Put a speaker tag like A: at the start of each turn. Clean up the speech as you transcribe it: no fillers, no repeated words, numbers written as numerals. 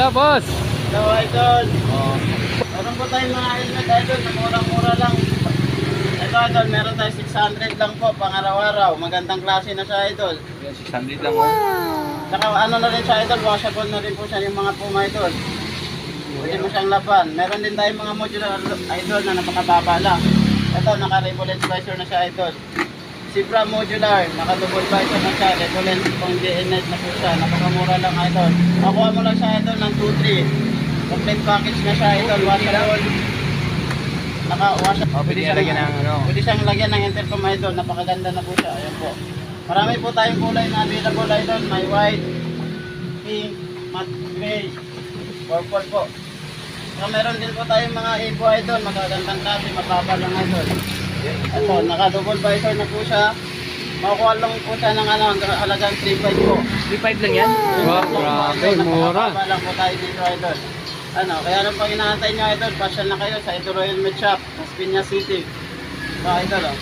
A: Hello, boss.
B: Hello, idol. Meron po tayong mga helmet, idol, na murang-mura lang. Ito, idol, meron tayo 600 lang po, pang araw-araw. Magandang klase na siya, idol.
A: 600 lang.
B: Saka ano na rin siya, idol, washable na rin po siya yung mga Puma, idol. Pwede mo siyang laban. Meron din tayong mga modular, idol, na napakababa lang. Ito, naka-revolent visor na siya, idol. Zebra modular, naka-double visor na siya, revolent pang DNS na po siya. Napakamura lang, idol. Makuha mo lang siya, idol, ng 2-3. Complete package na siya, idol, washable. Naka-washable.
A: Pwede siyang lagyan ng ano.
B: Pwede siyang lagyan ng intercom, idol. Napakaganda na po siya. Ayan po. Marami po tayong kulay na available, idol. May white, pink, matte gray, purple po. So, meron din po tayong mga Evo, idol. Magagandang klase, mababa lang, idol. Ito, naka-double visor na po siya. Makukuha lang po siya ng ano, halagang 3.5 po.
A: 3.5 lang yan? Wow, grabe, mura.
B: Napakababa lang po tayo dito, idol. Ano, kaya nung pag inaantay nyo, idol, pasyal na kayo sa Ito Royal Med Shop, Las Piñas City. So, idol, oh.